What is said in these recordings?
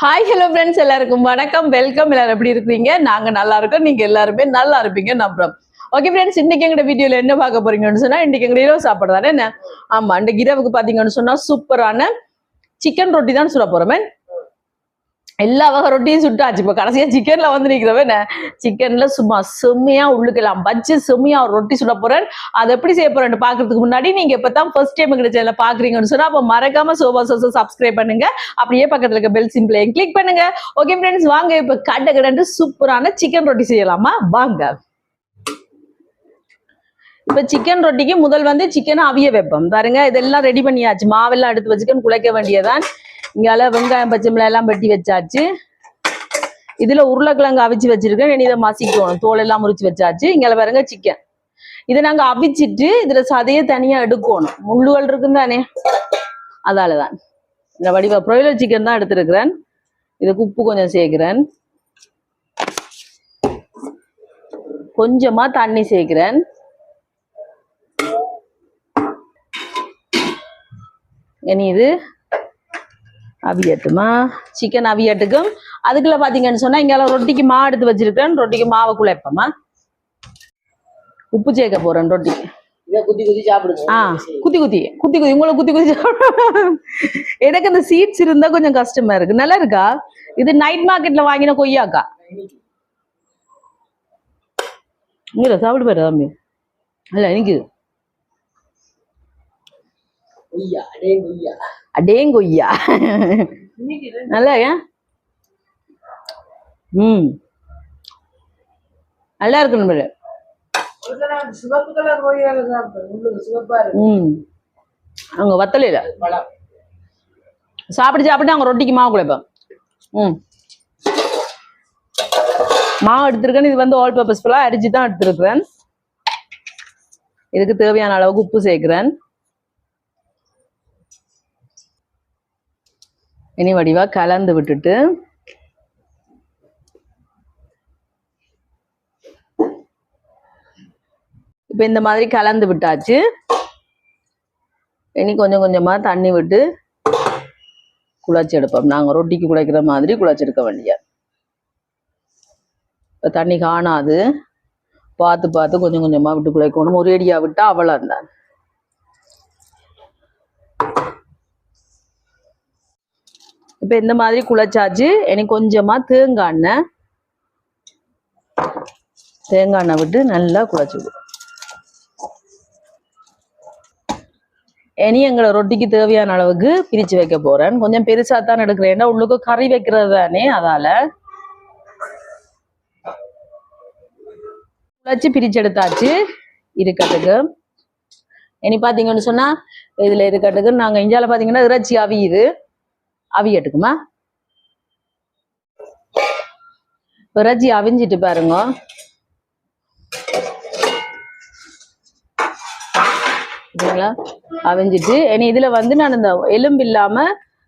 Hi hello friends, எல்லாருக்கும் வணக்கம், welcome. எல்லாரும் எப்படி இருக்கீங்க? நாங்க நல்லா இருக்கோம், நீங்க எல்லாருமே நல்லா இருப்பீங்க நம்புறோம். ஓகே ஃப்ரெண்ட்ஸ், இன்னைக்கு எங்க வீடியோல என்ன பார்க்க போறீங்கன்னு சொன்னா, இன்னைக்கு எங்க இரவு சாப்பாடு தானே என்ன. ஆமா, இன்னைக்கு இரவுக்கு பாத்தீங்கன்னு சொன்னா சூப்பரான சிக்கன் ரொட்டி தான் சுட போறோமே. எல்லா வகை ரொட்டியும் சுட்டாச்சு. இப்போ கடைசியா சிக்கன்ல வந்து நிக்கிறவன் சிக்கன்ல சும்மா செம்மையா உள்ளுக்கலாம் வச்சு செம்மையா ஒரு ரொட்டி சுட போறேன். அதை எப்படி செய்ய போறேன்னு பாக்குறதுக்கு முன்னாடி நீங்க இப்பதான் ஃபர்ஸ்ட் டைம் எங்க சேனல பாக்குறீங்கன்னு சொன்னா அப்ப மறக்காம சப்ஸ்கிரைப் பண்ணுங்க. அப்படியே பக்கத்துல இருக்க பெல் சிம்பிளையும் கிளிக் பண்ணுங்க. ஓகே ஃப்ரெண்ட்ஸ், வாங்க இப்ப கடை சூப்பரான சிக்கன் ரொட்டி செய்யலாமா? வாங்க. இப்ப சிக்கன் ரொட்டிக்கு முதல் வந்து சிக்கனை அவிய வைப்போம் பாருங்க. இதெல்லாம் ரெடி பண்ணியாச்சு, மாவெல்லாம் எடுத்து வச்சுக்கன்னு குழைக்க வேண்டியதான். இங்கால வெங்காயம் பச்சை மிளகாய் எல்லாம் வெட்டி வச்சாச்சு. இதுல உருளைக்கிழங்கு அவிச்சு வச்சிருக்கேன். இதை மசிக்கணும், தோல் எல்லாம் முறிச்சு வச்சாச்சு. இங்கால பாருங்க சிக்கன். இதை நாங்க அவிச்சிட்டு இதுல சதையை தனியா எடுக்கணும், முள்ளுகள் இருக்கும் தானே, அதாலதான். இந்த வடிவா ப்ராய்லர் சிக்கன் தான் எடுத்திருக்கிறேன். இதுக்கு உப்பு கொஞ்சம் சேர்க்கிறேன், கொஞ்சமா தண்ணி சேர்க்கிறேன். இனி இது அவியட்டுமா, சிக்கன் அவியட்டுக்கும். அதுக்குள்ள பாத்தீங்கன்னு சொன்னா இங்க ரொட்டிக்கு மாவு எடுத்து வச்சிருக்கேன். ரொட்டிக்கு மாவை குழைப்பமா, உப்பு சேர்க்க போறேன் ரொட்டிக்கு. குத்தி குத்தி சாப்பிடுங்க. குத்தி குத்தி குத்தி குத்தி உங்களை குத்தி குத்தி எனக்கு இந்த சீட்ஸ் இருந்தா கொஞ்சம் கஷ்டமா இருக்கு. நல்லா இருக்கா? இது நைட் மார்க்கெட்ல வாங்கின கொய்யாக்கா. இங்க சாப்பிடு பாரு தம்பி. இல்ல எனக்கு அடேங்கொய்யா நல்லா நல்லா இருக்கு. அவங்க வத்தலையில சாப்பிட்டு சாப்பிட்டு அவங்க ரொட்டிக்கு மாவு குழைப்பேன். மாவு எடுத்திருக்கேன். இது வந்து ஆல் பர்பஸ் ஃபுல்லா அரிஞ்சு தான் எடுத்திருக்கிறேன். இதுக்கு தேவையான அளவுக்கு உப்பு சேர்க்கிறேன். இனி வடிவா கலந்து விட்டுட்டு இப்ப இந்த மாதிரி கலந்து விட்டாச்சு. இனி கொஞ்சம் கொஞ்சமா தண்ணி விட்டு குழச்சி எடுப்போம். நாங்க ரொட்டிக்கு குழைக்கிற மாதிரி குழச்சி எடுக்க வேண்டிய. இப்ப தண்ணி காணாது, பார்த்து பார்த்து கொஞ்சம் கொஞ்சமா விட்டு குழைக்கணும். ஒரு அடியா விட்டா அவ்வளவுதான். இப்ப இந்த மாதிரி குழைச்சாச்சு. எனக்கு கொஞ்சமா தேங்காய் எண்ணெய் விட்டு நல்லா குழைச்சி விடும். இனி எங்களை ரொட்டிக்கு தேவையான அளவுக்கு பிரிச்சு வைக்க போறேன். கொஞ்சம் பெருசா தான் எடுக்கிறேன், ஏன்னா உள்ளுக்கு கறி வைக்கிறது தானே, அதால குழைச்சி பிரிச்சு எடுத்தாச்சு. இருக்கட்டுக்கு இனி பாத்தீங்கன்னு சொன்னா இதுல இருக்கட்டுக்கு நாங்க இஞ்சால பாத்தீங்கன்னா இறைச்சி அவியுது, அவியட்டுக்குமா. இறைச்சி அவிஞ்சிட்டு பாருங்க. அவிஞ்சிட்டு இனி இதுல வந்து நான் இந்த எலும்பு இல்லாம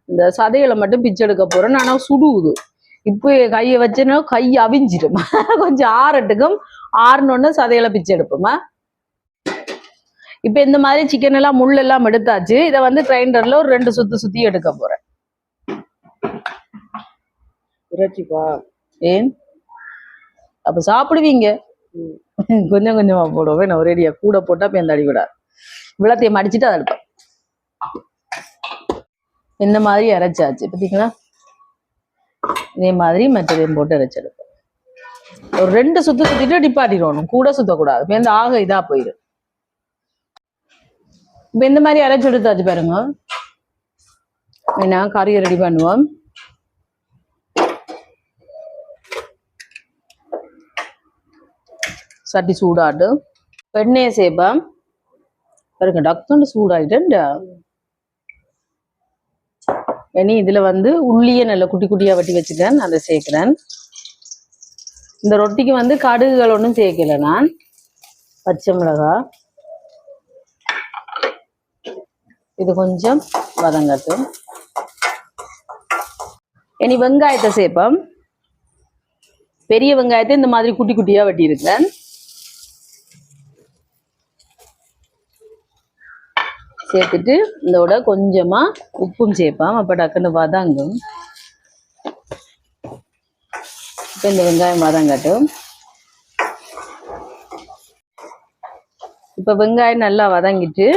இந்த சதைகளை மட்டும் பிச்சு எடுக்க போறேன். ஆனா சுடுவுது. இப்போ கையை வச்சுன்னா கை அவிஞ்சிடும். கொஞ்சம் ஆறட்டுக்கும், ஆறுனோன்னு சதைகளை பிச்சு எடுப்போமா. இப்ப இந்த மாதிரி சிக்கன் எல்லாம் முள் எல்லாம் எடுத்தாச்சு. இதை வந்து கிரைண்டர்ல ஒரு 2 சுத்து சுத்தி எடுக்க போறேன். இறைச்சிப்பா ஏன் அப்ப சாப்பிடுவீங்க? கொஞ்சம் கொஞ்சமா போடுவேன். நான் ஒரேடியா கூட போட்டா பேந்த அடிவிடாது. விளத்தையும் அடிச்சுட்டு அதை எடுப்பேன். இந்த மாதிரி அரைச்சாச்சு பார்த்தீங்களா. இதே மாதிரி மற்றதையும் போட்டு அரைச்செடுப்பேன். ஒரு 2 சுத்து சுத்திட்டு டிப்பாட்டிடணும், கூட சுத்தக்கூடாது, பேருந்து ஆக இதா போயிடும். இப்ப இந்த மாதிரி அரைச்சு எடுத்தாச்சு பாருங்க. என்ன கறியை ரெடி பண்ணுவோம். சட்டி சூடாட்டு எண்ணெயை சேர்ப்பேன். பாருங்க டக்குன்னு சூடாயிட்டேன்டா. இனி இதுல வந்து உள்ளியை நல்ல குட்டி குட்டியா வெட்டி வச்சுட்டேன், அதை சேர்க்கிறேன். இந்த ரொட்டிக்கு வந்து கடுகுகள் ஒன்றும் சேர்க்கல நான். பச்சை மிளகாய் இது கொஞ்சம் வதங்கட்டும். இனி வெங்காயத்தை சேர்ப்பேன். பெரிய வெங்காயத்தை இந்த மாதிரி குட்டி குட்டியா வெட்டி இருக்கிறேன். சேர்த்துட்டு இதோட கொஞ்சமா உப்பும் சேர்ப்பேன். அப்ப டக்குன்னு வதங்கும். இப்போ இந்த வெங்காயம் வதங்கட்டும். இப்போ வெங்காயம் நல்லா வதங்கிட்டு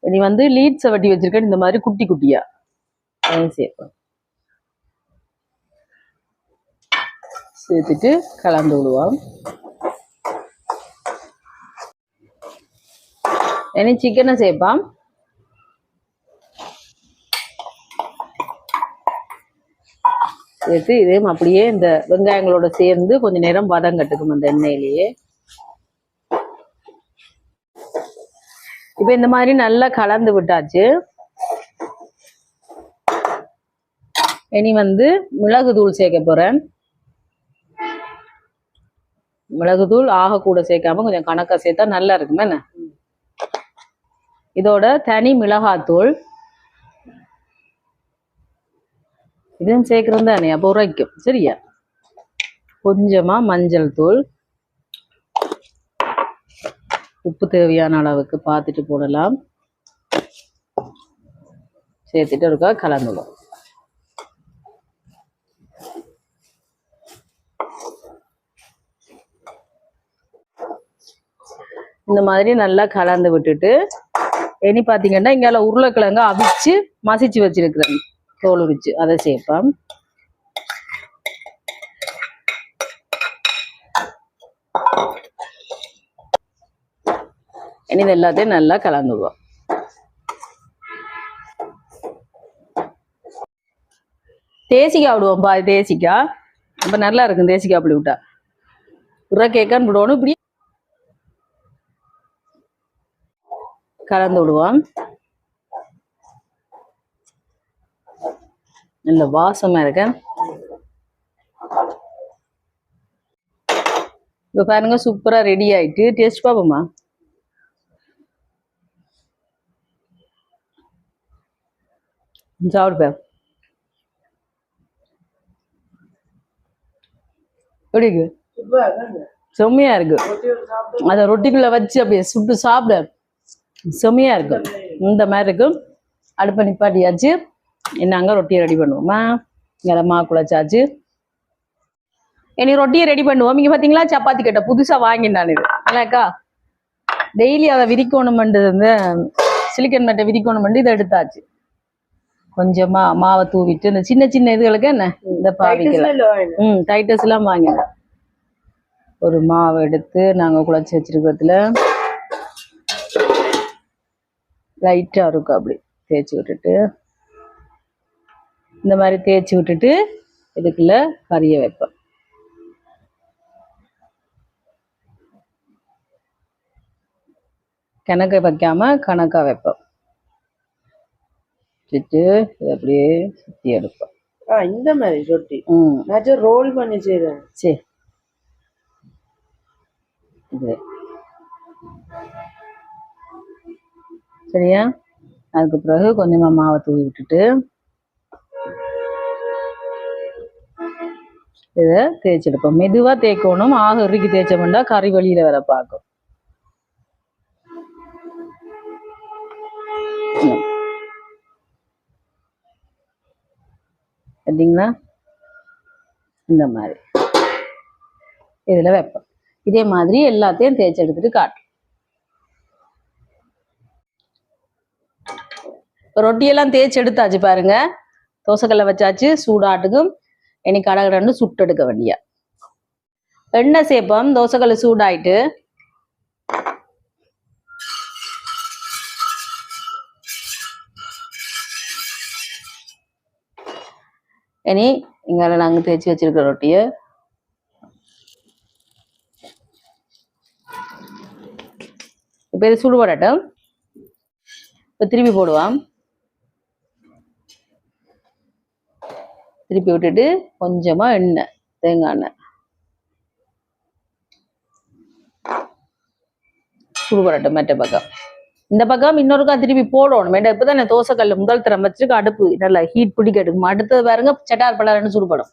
இனி வந்து லீட்ஸை வட்டி வச்சிருக்கேன் இந்த மாதிரி குட்டி குட்டியா அதையும் சேர்ப்போம். சேர்த்துட்டு கலந்து விடுவோம். இனி சிக்கனை சேர்ப்பான். சேர்த்து இதையும் அப்படியே இந்த வெங்காயங்களோட சேர்ந்து கொஞ்ச நேரம் வதங்கட்டுக்கும் அந்த எண்ணெயிலேயே. இப்ப இந்த மாதிரி நல்லா கலந்து விட்டாச்சு. இனி வந்து மிளகுத்தூள் சேர்க்க போறேன். மிளகுத்தூள் ஆக கூட சேர்க்காம கொஞ்சம் கணக்கா சேர்த்தா நல்லா இருக்குமே என்ன. இதோட தனி மிளகாத்தூள் இதுவும் சேர்க்கறது தானே, அப்போ உரைக்கும். சரியா? கொஞ்சமா மஞ்சள் தூள், உப்பு தேவையான அளவுக்கு பார்த்துட்டு போடலாம். சேர்த்துட்டு இருக்கா கலந்துடும். இந்த மாதிரி நல்லா கலந்து விட்டுட்டு இனி பார்த்தீங்கன்னா இங்கால உருளைக்கிழங்கு அவிச்சு மசிச்சு வச்சிருக்கிறேன், தோல் உரிச்சு, அதை சேர்ப்பேன். இனி இது எல்லாத்தையும் நல்லா கலந்துடுவோம். தேசிக்காய் விடுவோம்ப்பா. இது தேசிக்காய் ரொம்ப நல்லா இருக்கும். தேசிக்காய் அப்படி விட்டா உருளைக்கிழங்கு விடுவோம். இப்படி கலந்து விடுவோம். நல்ல வாசமா இருக்க. இப்ப பாருங்க சூப்பரா ரெடி ஆயிட்டு. டேஸ்ட் பாப்போமா? சாப்பிடுப்பேன். எப்படி இருக்கு? செம்மையா இருக்கு. அத ரொட்டிக்குள்ள வச்சு அப்படியே சுட்டு சாப்பிட செம்மையா இருக்கும். இந்த மாதிரி இருக்கும். அடுப்பை நிப்பாட்டியாச்சு. என்னங்க ரொட்டியை ரெடி பண்ணுவோமா? இங்கே மா குழச்சாச்சு. இனி ரொட்டியை ரெடி பண்ணுவோம். இங்க பாத்தீங்களா சப்பாத்தி கட்டை புதுசா வாங்கினான். இது இல்லக்கா டெய்லி அதை விரிக்கணுமெண்டு வந்து சிலிக்கன் மட்டை விரிக்கணுமெண்டு இதை எடுத்தாச்சு. கொஞ்சமா மாவை தூவிட்டு இந்த சின்ன சின்ன இதுகளுக்கு என்ன இந்த பாவிக்கலாம். டைட்டஸ் எல்லாம் வாங்கினேன். ஒரு மாவை எடுத்து நாங்க குழச்சி வச்சிருக்கிறதுல லைட்டா இருக்கும் அப்படி தேய்ச்சி விட்டுட்டு இந்த மாதிரி தேய்ச்சி விட்டுட்டு இதுக்குள்ள கறியை வைப்பேன். கணக்கை வைக்காம கணக்கா வைப்பேன். வச்சுட்டு இதை அப்படியே சுத்தி எடுப்பேன். இந்த மாதிரி ரொட்டி நான் ரோல் பண்ணி செய்றேன். சரி இது சரியா? அதுக்கு பிறகு கொஞ்சமா மாவை தூவி விட்டுட்டு இதை தேய்ச்செடுப்போம். மெதுவா தேய்க்கணும். ஆக இறுக்கி தேய்ச்சோம்னா கறி வழியில வர பார்க்கும். பார்த்தீங்களா? இந்த மாதிரி இதுல வைப்போம். இதே மாதிரி எல்லாத்தையும் தேய்ச்சி எடுத்துட்டு காட்டும். ரொட்டியெல்லாம் தேய்ச்சி எடுத்தாச்சு பாருங்க. தோசைக்கல்ல வச்சாச்சு. சூடாட்டுக்கும். இனி கடகடன்னு சுட்டு எடுக்க வேண்டிய எண்ணெய் சேர்ப்போம். தோசைக்கல்ல சூடாயிட்டு இனி இங்க நாங்க தேய்ச்சி வச்சிருக்கிற ரொட்டியை இப்ப இது சுடுபடட்டும். இப்ப திருப்பி போடுவான். திருப்பி விட்டுட்டு கொஞ்சமா எண்ணெய், தேங்காய் எண்ணெய் சுடுபடட்டும். மற்ற பக்கம் இந்த பக்கம் இன்னொருக்கா திருப்பி போடணும். மேடம் இப்பதானே தோசைக்கல்ல முதல் தரம் வச்சிருக்க அடுப்பு நல்லா ஹீட் பிடிக்க எடுக்கும். அடுத்தது பாருங்க சட்டார் படாருன்னு சுடுபடும்.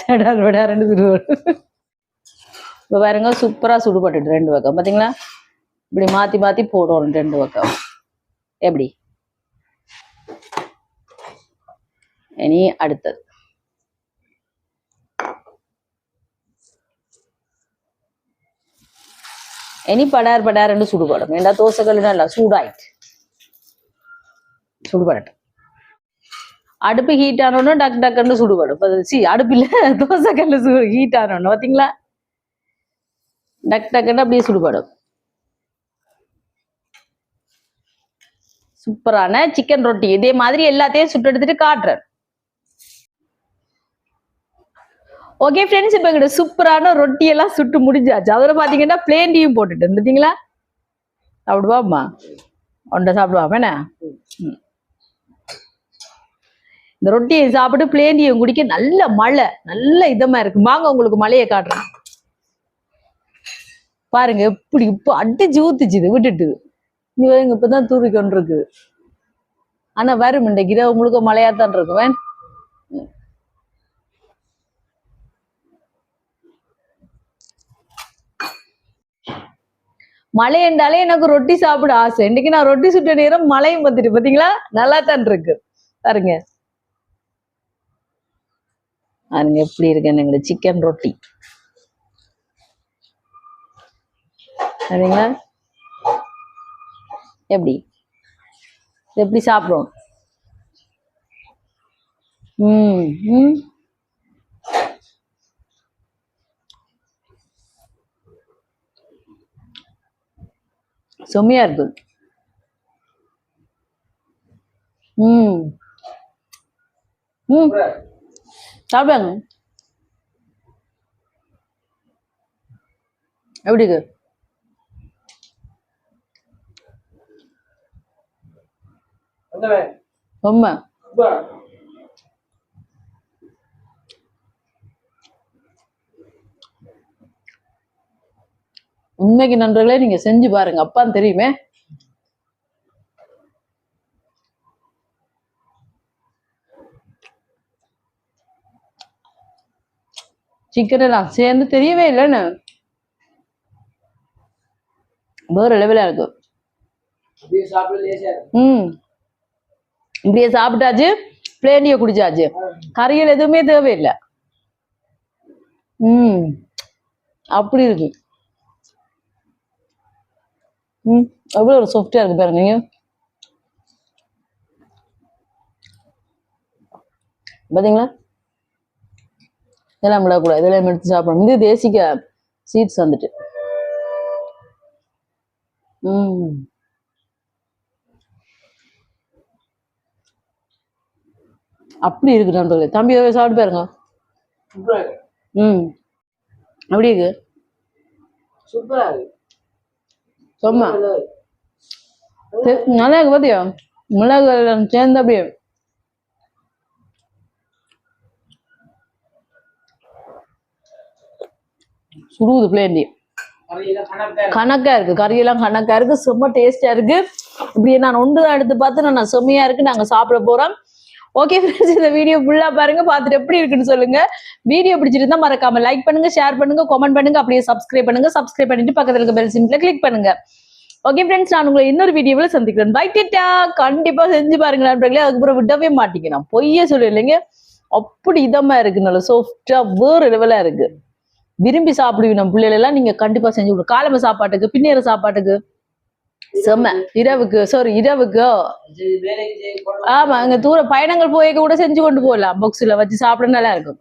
சட்டார் படாருன்னு சுடுபடும். இப்ப பாருங்க சூப்பரா சுடுபட்டுட்டு ரெண்டு பக்கம் பாத்தீங்களா? இப்படி மாத்தி மாத்தி போடணும் ரெண்டு பக்கம். எப்படி? இனி அடுத்தது இனி படார் படார்னு சுடுபடும் ஏன்னா தோசைக்கல் நல்லா சூடாயிட்டு சுடுபடட்டும் அடுப்பு ஹீட் ஆனோன்னு டக்கு டக்குன்னு சுடுபடும் அடுப்பில் தோசைக்கல் ஹீட் ஆனோன்னு பார்த்தீங்களா டக்கு டக்குன்னு அப்படியே சுடுபடும் சூப்பரான சிக்கன் ரொட்டி இதே மாதிரி எல்லாத்தையும் சுட்டு எடுத்துட்டு காட்டுறேன் ஓகே ஃப்ரெண்ட்ஸ் இப்போ எங்கிட்ட சூப்பரான ரொட்டி எல்லாம் சுட்டு முடிஞ்சாச்சு அதில் பார்த்தீங்கன்னா பிளேன் டீயும் போட்டுட்டு இருந்துட்டீங்களா சாப்பிடுவாம்மா ஒன்றை சாப்பிடுவாம என்ன இந்த ரொட்டியை சாப்பிட்டு பிளேன் டீயும் குடிக்க நல்ல மழை நல்ல இதமா இருக்கு வாங்க உங்களுக்கு மழையை காட்டுறேன் பாருங்க எப்படி இப்போ அடிச்சு ஊத்துச்சுது விட்டுட்டு இங்க இப்பதான் தூரி கொண்டு இருக்கு ஆனா வரும் இன்றைக்கு இரவு முழுக்க மழையாத்தான் இருக்கும் மழை என்றாலே எனக்கு ரொட்டி சாப்பிட ஆசை இன்னைக்கு நான் ரொட்டி சுட்ட நேரம் மழையும் வந்துட்டு பாத்தீங்களா நல்லா தான் இருக்கு பாருங்க பாருங்க எப்படி இருக்கு எங்களோட சிக்கன் ரொட்டி சரிங்களா எப்படி எப்படி சாப்பிடும் செம்மையா இருக்கு சாப்பிடுவாங்க எப்படி இருக்கு ரொம்ப உண்மைக்கு நண்பர்களே நீங்க செஞ்சு பாருங்க அப்பான்னு தெரியுமே சிக்கன் எல்லாம் சேர்ந்து தெரியவே இல்லைன்னு வேற லெவலா இருக்கு இப்படியே சாப்பிட்டாச்சு பிளேனிய குடிச்சாச்சு கறிகள் எதுவுமே தேவையில்லை அப்படி இருக்கு எவ்வளவு ஒரு சாஃப்டா இருக்கு பாருங்க நீங்க பாத்தீங்களா இதெல்லாம் விடக்கூடாது இதெல்லாம் எடுத்து சாப்பிடணும் இது தேசிக்க சீட்ஸ் வந்துட்டு அப்படி இருக்கு நண்பர்களே தம்பி சாப்பிட்டு பாருங்க அப்படி இருக்கு சூப்பரா இருக்கு சும்மா நல்லா இருக்கு பாத்தியா மிளகு சேர்ந்து அப்படியே சுடுவது பிளேண்டி கணக்கா இருக்கு கறியெல்லாம் கணக்கா இருக்கு ரொம்ப டேஸ்டா இருக்கு இப்படியே நான் ஒன்றுதான் எடுத்து பார்த்து நான் செம்மையா இருக்கு நாங்க சாப்பிட போறோம் ஓகே ஃப்ரெண்ட்ஸ் இந்த வீடியோ ஃபுல்லா பாருங்க பார்த்துட்டு எப்படி இருக்குன்னு சொல்லுங்க வீடியோ பிடிச்சிருந்தா மறக்காம லைக் பண்ணுங்க ஷேர் பண்ணுங்க கமெண்ட் பண்ணுங்க அப்படியே சப்ஸ்கிரைப் பண்ணுங்க சப்ஸ்கிரைப் பண்ணிட்டு பக்கத்துல இருக்க பெல் சிம்பிள கிளிக் பண்ணுங்க ஓகே ஃப்ரெண்ட்ஸ் நான் உங்களை இன்னொரு வீடியோவில் சந்திக்கிறேன் பை டேட்டா கண்டிப்பா செஞ்சு பாருங்க நண்பர்களே அதுக்கப்புறம் விடவே மாட்டீங்க நான் பொய்யே சொல்லலைங்க அப்படி இதமா இருக்கு நல்ல சாஃப்டா வேறு லெவலா இருக்கு விரும்பி சாப்பிடுவீங்க நம்ம பிள்ளைகள் எல்லாம் நீங்க கண்டிப்பா செஞ்சு கொடுங்க காலம்ப சாப்பாட்டுக்கு பின்னேற சாப்பாட்டுக்கு செம்ம இரவுக்கு ஆமா அங்க தூர பயணங்கள் போய் கூட செஞ்சு கொண்டு போகலாம் பாக்ஸ்ல வச்சு சாப்பிட நல்லா இருக்கும்